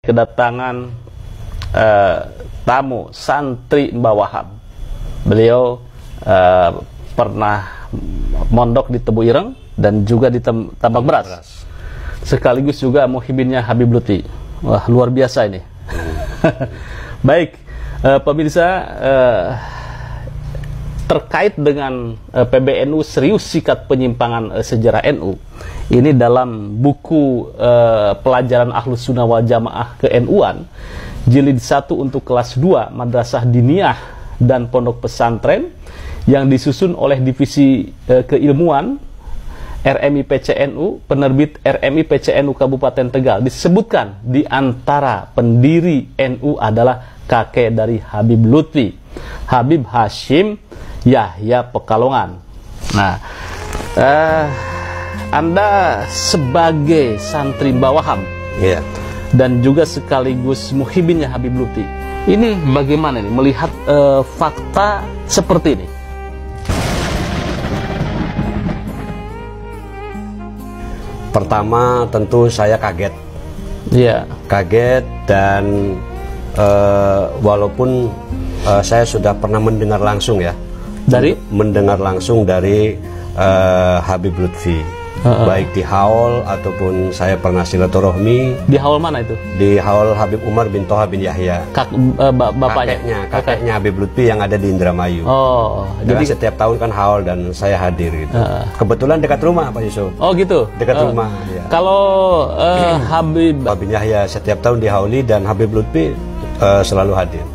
kedatangan tamu santri Mbah Wahab. Beliau pernah mondok di Tebu Ireng dan juga di Tambak Beras. Sekaligus juga muhibinnya Habib Lutfi. Wah, luar biasa ini. Baik, pemirsa, terkait dengan PBNU serius sikat penyimpangan sejarah NU. Ini dalam buku pelajaran Ahlus Sunnah wal Jamaah ke-NU-an jilid 1 untuk kelas 2 Madrasah Diniyah dan Pondok Pesantren yang disusun oleh Divisi Keilmuan RMI PCNU, penerbit RMI PCNU Kabupaten Tegal. Disebutkan di antara pendiri NU adalah kakek dari Habib Lutfi, Habib Hashim Yahya Pekalongan. Nah, Anda sebagai santri Mbah Wahab, dan juga sekaligus muhibinnya Habib Lutfi, ini bagaimana nih melihat fakta seperti ini? Pertama tentu saya kaget. Kaget dan walaupun saya sudah pernah mendengar langsung ya. Mendengar langsung dari Habib Lutfi, baik di haul ataupun saya pernah silaturahmi. Di haul mana itu? Di haul Habib Umar bin Toha bin Yahya, bapaknya, kakeknya Habib Lutfi yang ada di Indramayu. Jadi setiap tahun kan haul dan saya hadir gitu. Kebetulan dekat rumah Pak Yusuf. Oh gitu? Dekat rumah ya. Kalau Habib bin Yahya setiap tahun dihauli dan Habib Lutfi selalu hadir.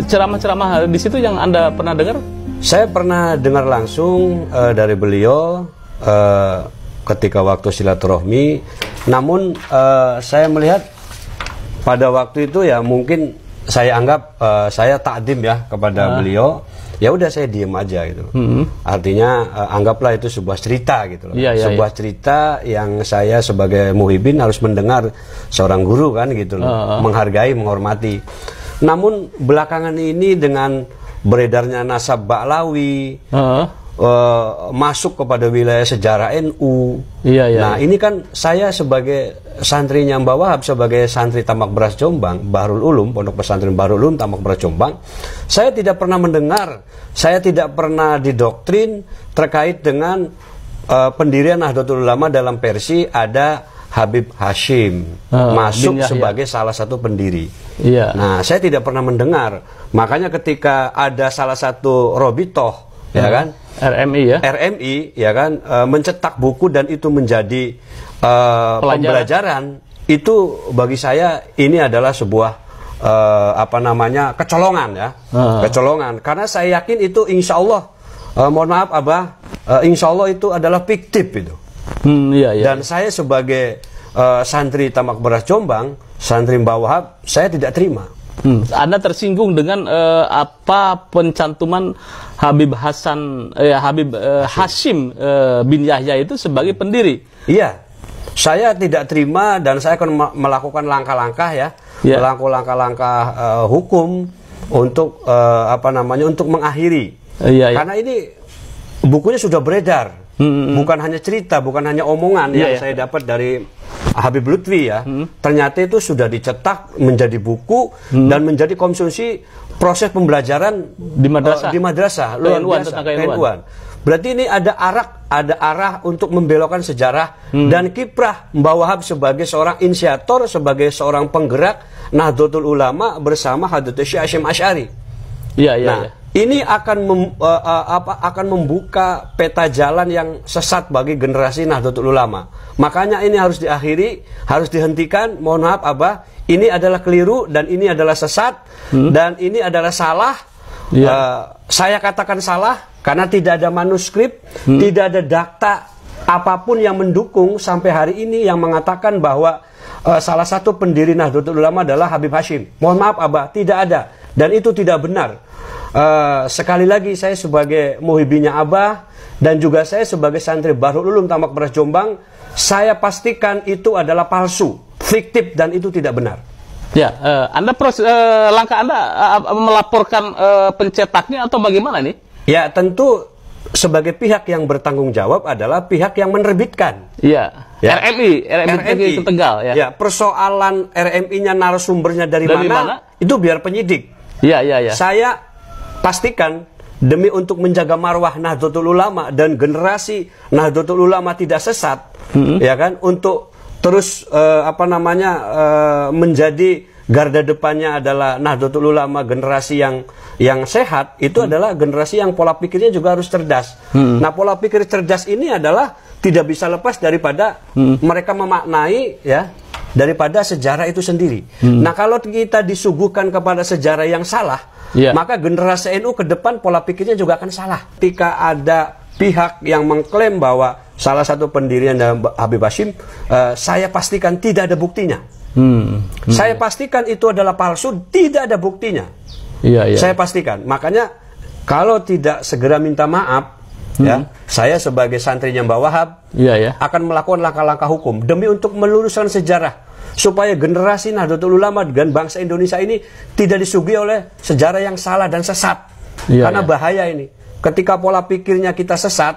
Ceramah-ceramah di situ yang Anda pernah dengar? Saya pernah dengar langsung dari beliau ketika waktu silaturahmi. Namun saya melihat pada waktu itu ya mungkin saya anggap saya takdim ya kepada beliau. Ya udah saya diem aja gitu. Artinya anggaplah itu sebuah cerita gitu loh. Sebuah cerita yang saya sebagai muhibin harus mendengar seorang guru kan gitu loh. Menghargai, menghormati. Namun belakangan ini dengan beredarnya nasab Ba'lawi, masuk kepada wilayah sejarah NU. Nah ini kan saya sebagai santrinya Mbah Wahab, sebagai santri Tambak Beras Jombang, Bahrul Ulum, Pondok Pesantren Bahrul Ulum Tambak Beras Jombang, saya tidak pernah mendengar, saya tidak pernah didoktrin terkait dengan pendirian Nahdlatul Ulama dalam versi ada Habib Hashim masuk sebagai salah satu pendiri. Nah, saya tidak pernah mendengar. Makanya ketika ada salah satu Robitoh, ya kan, RMI ya kan, mencetak buku dan itu menjadi pembelajaran, itu bagi saya ini adalah sebuah kecolongan ya, kecolongan. Karena saya yakin itu insya Allah, mohon maaf Abah, insya Allah itu adalah fiktif itu. Dan saya sebagai santri Tambak Beras Jombang, santri Mbah Wahab, saya tidak terima. Anda tersinggung dengan apa pencantuman Habib Hashim bin Yahya itu sebagai pendiri? Iya, saya tidak terima dan saya akan melakukan langkah-langkah ya, langkah-langkah hukum untuk untuk mengakhiri. Karena ini bukunya sudah beredar. Bukan hanya cerita, bukan hanya omongan yang saya dapat dari Habib Lutfi ya. Ternyata itu sudah dicetak menjadi buku dan menjadi konsumsi proses pembelajaran di madrasah luar biasa, NU-an. Berarti ini ada arah untuk membelokkan sejarah dan kiprah Mbah Wahab sebagai seorang inisiator, sebagai seorang penggerak Nahdlatul Ulama bersama Hadratus Syekh Hasyim Asy'ari. Ini akan membuka peta jalan yang sesat bagi generasi Nahdlatul Ulama. Makanya ini harus diakhiri, harus dihentikan. Mohon maaf Abah, ini adalah keliru dan ini adalah sesat dan ini adalah salah. Saya katakan salah karena tidak ada manuskrip, tidak ada data apapun yang mendukung sampai hari ini yang mengatakan bahwa salah satu pendiri Nahdlatul Ulama adalah Habib Hashim. Mohon maaf Abah, tidak ada dan itu tidak benar. Sekali lagi saya sebagai muhibinnya Abah dan juga saya sebagai santri Bahrul Ulum Tambak Beras Jombang, saya pastikan itu adalah palsu, fiktif dan itu tidak benar. Anda langkah Anda melaporkan pencetaknya atau bagaimana nih? Ya tentu sebagai pihak yang bertanggung jawab adalah pihak yang menerbitkan. Ya. RMI ke Tegal ya. Ya, persoalan RMI-nya narasumbernya dari mana? Itu biar penyidik. Iya. Saya pastikan demi untuk menjaga marwah Nahdlatul Ulama dan generasi Nahdlatul Ulama tidak sesat, ya kan, untuk terus menjadi garda depannya adalah Nahdlatul Ulama, generasi yang sehat, itu adalah generasi yang pola pikirnya juga harus cerdas. Nah, pola pikir cerdas ini adalah tidak bisa lepas daripada mereka memaknai ya daripada sejarah itu sendiri. Nah, kalau kita disuguhkan kepada sejarah yang salah, maka generasi NU ke depan pola pikirnya juga akan salah. Ketika ada pihak yang mengklaim bahwa salah satu pendirian Habib Hashim, saya pastikan tidak ada buktinya. Saya pastikan itu adalah palsu, tidak ada buktinya. Saya pastikan. Makanya kalau tidak segera minta maaf, ya, saya sebagai santrinya Mbah Wahab akan melakukan langkah-langkah hukum demi untuk meluruskan sejarah supaya generasi Nahdlatul Ulama dan bangsa Indonesia ini tidak disuguhi oleh sejarah yang salah dan sesat. Karena bahaya ini. Ketika pola pikirnya kita sesat,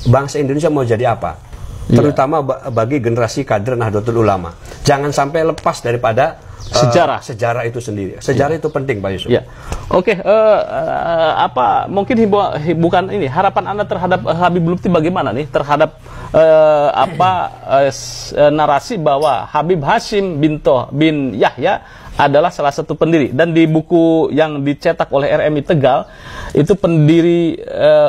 bangsa Indonesia mau jadi apa? Terutama bagi generasi kader Nahdlatul Ulama. Jangan sampai lepas daripada sejarah itu sendiri. Sejarah itu penting, Pak Yusuf. Oke, mungkin bukan ini harapan Anda terhadap Habib Lutfi bagaimana nih terhadap narasi bahwa Habib Hashim bin Yahya adalah salah satu pendiri, dan di buku yang dicetak oleh RMI Tegal itu pendiri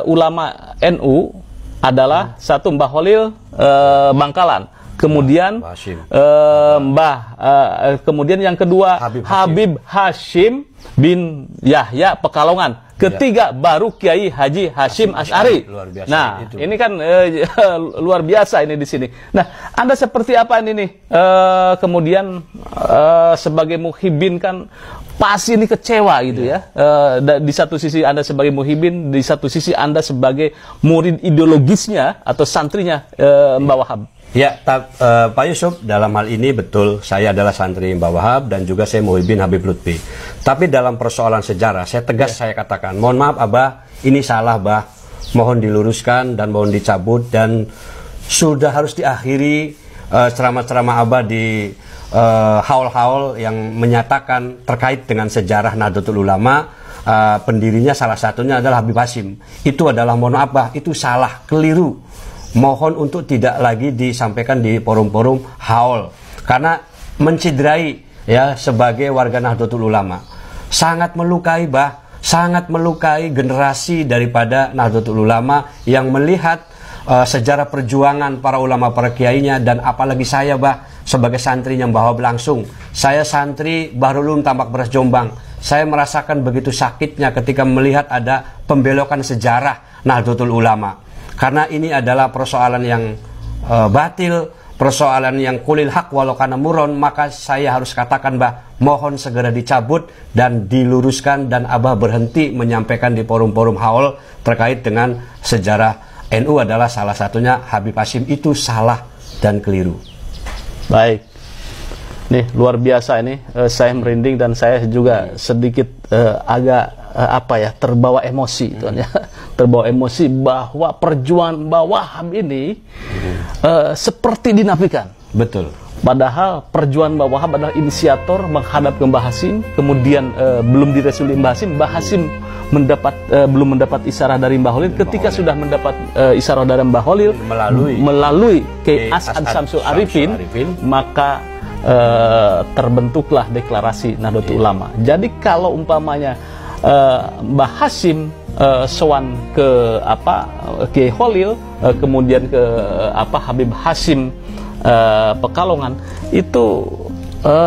ulama NU adalah satu Mbah Holil Bangkalan, kemudian kemudian yang kedua Habib Hashim bin Yahya Pekalongan, ketiga baru Kiai Haji Hashim Asy'ari. Nah, ini kan luar biasa ini di sini. Nah, Anda seperti apa ini nih? Kemudian sebagai muhibin kan pasti ini kecewa gitu ya. Di satu sisi Anda sebagai muhibin, di satu sisi Anda sebagai murid ideologisnya atau santrinya Mbah Wahab. Ya, Pak Yusuf, dalam hal ini betul saya adalah santri Mbah Wahab dan juga saya muhibin Habib Lutfi. Tapi dalam persoalan sejarah, saya tegas saya katakan, mohon maaf Abah, ini salah Bah, mohon diluruskan dan mohon dicabut, dan sudah harus diakhiri ceramah-ceramah Abah di haul-haul yang menyatakan terkait dengan sejarah Nahdlatul Ulama. Pendirinya salah satunya adalah Habib Hashim. Itu adalah, mohon maaf Bah, itu salah, keliru. Mohon untuk tidak lagi disampaikan di forum-forum haul, karena menciderai ya sebagai warga Nahdlatul Ulama. Sangat melukai Bah, sangat melukai generasi daripada Nahdlatul Ulama yang melihat sejarah perjuangan para ulama, para kiainya, dan apalagi saya Bah sebagai santrinya Mbah Wahab langsung. Saya santri Bahrul Ulum Tambak Beras Jombang. Saya merasakan begitu sakitnya ketika melihat ada pembelokan sejarah Nahdlatul Ulama. Karena ini adalah persoalan yang batil, persoalan yang kulil hak walau kana muron, maka saya harus katakan Mbah, mohon segera dicabut dan diluruskan, dan Abah berhenti menyampaikan di forum-forum haul terkait dengan sejarah NU adalah salah satunya Habib Hashim, itu salah dan keliru. Baik. Nih, luar biasa ini, saya merinding dan saya juga sedikit agak terbawa emosi, ya. Terbawa emosi bahwa perjuangan Mbah Wahab ini seperti dinafikan. Betul. Padahal perjuangan Mbah Wahab adalah inisiator menghadap ke Mbah Hashim, kemudian belum diresuli Mbah Hashim belum mendapat isyarah dari Mbah Holil. Ketika sudah mendapat isyarah dari Mbah Holil melalui Kiai As'ad Syamsul Arifin, maka terbentuklah deklarasi Nahdlatul Ulama. Jadi kalau umpamanya Mbah Hashim sowan ke Kiai Holil, kemudian ke Habib Hashim Pekalongan, itu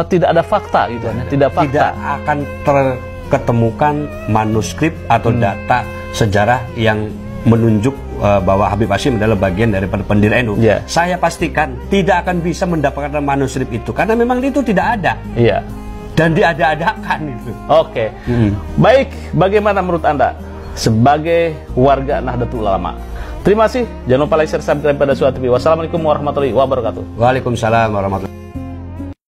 tidak ada fakta gitu, tidak akan terketemukan manuskrip atau data sejarah yang menunjuk bahwa Habib Hashim adalah bagian daripada pendiri NU. Saya pastikan tidak akan bisa mendapatkan manuskrip itu karena memang itu tidak ada. Dan diada-adakan itu. Oke. Baik, bagaimana menurut Anda sebagai warga Nahdlatul Ulama? Terima kasih. Jangan lupa like, share, subscribe pada Suara TV. Wassalamualaikum warahmatullahi wabarakatuh. Waalaikumsalam warahmatullahi wabarakatuh.